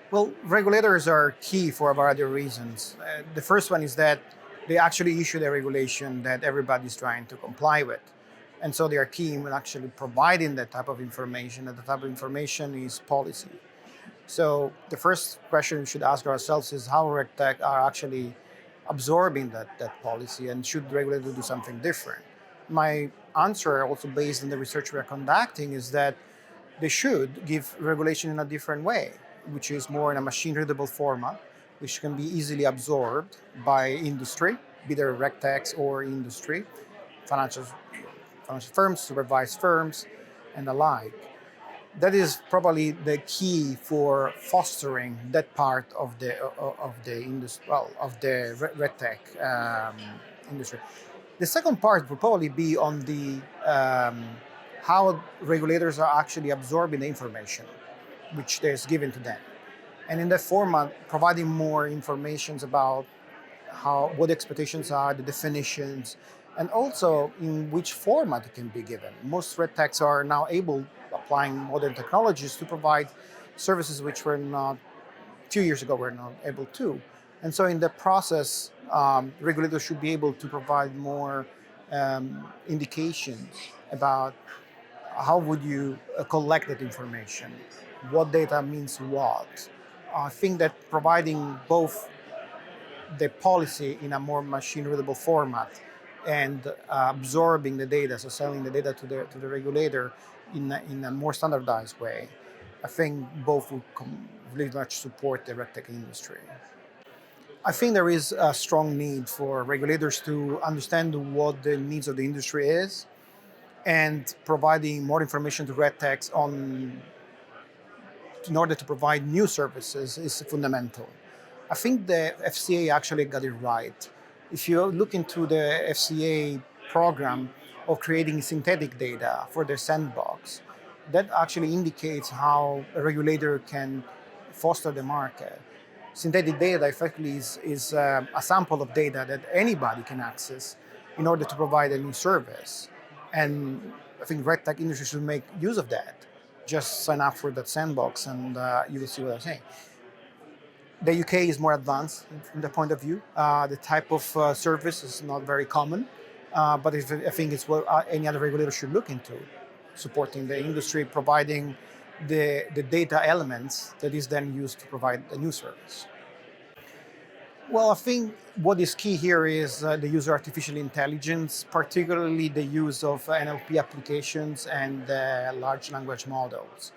Well, regulators are key for a variety of reasons. The first one is that they actually issue the regulation that everybody's trying to comply with. And so they are key in actually providing that type of information, and the type of information is policy. So the first question we should ask ourselves is how RegTech are actually absorbing that policy, and should regulators do something different? My answer, also based on the research we are conducting, is that they should give regulation in a different way, which is more in a machine readable format, which can be easily absorbed by industry, be there RegTechs or industry, financial, financial firms, supervised firms, and the like. That is probably the key for fostering that part of the industry, well, of the RegTech industry. The second part will probably be on the how regulators are actually absorbing the information which is given to them, and in that format, providing more information about how what the expectations are, the definitions, and also in which format it can be given. Most red techs are now able, applying modern technologies, to provide services which were not a few years ago were not able to. And so in the process, regulators should be able to provide more indications about how would you collect that information, what data means what. I think that providing both the policy in a more machine readable format and absorbing the data, so selling the data to the regulator in a more standardized way, I think both would really much support the RegTech industry. I think there is a strong need for regulators to understand what the needs of the industry is, and providing more information to RegTechs on in order to provide new services is fundamental. I think the FCA actually got it right. If you look into the FCA program of creating synthetic data for their sandbox, that actually indicates how a regulator can foster the market. Synthetic data effectively is a sample of data that anybody can access in order to provide a new service. And I think RegTech industry should make use of that. Just sign up for that sandbox, and you will see what I'm saying. The UK is more advanced from the point of view. The type of service is not very common, but I think it's what any other regulator should look into, supporting the industry, providing the data elements that is then used to provide a new service. Well, I think what is key here is the use of artificial intelligence, particularly the use of NLP applications and large language models.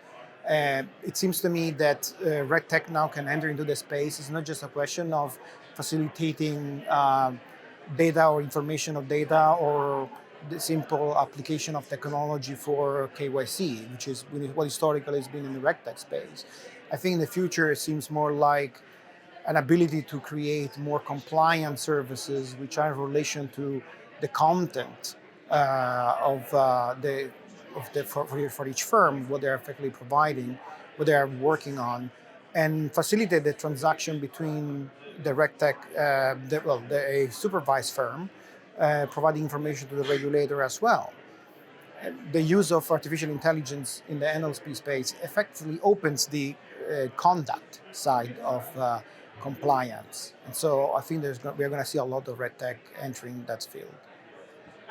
It seems to me that RegTech now can enter into the space. It's not just a question of facilitating data or information of data, or the simple application of technology for KYC, which is what historically has been in the RegTech space. I think in the future it seems more like an ability to create more compliant services which are in relation to the content for each firm, what they're effectively providing, what they are working on, and facilitate the transaction between the RegTech, a supervised firm, providing information to the regulator as well. The use of artificial intelligence in the NLP space effectively opens the conduct side of compliance. And so I think we're going to see a lot of RegTech entering that field.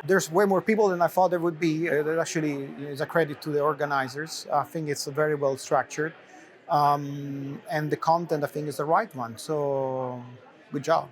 There's way more people than I thought there would be. That actually is a credit to the organizers. I think it's very well structured. And the content, I think, is the right one. So good job.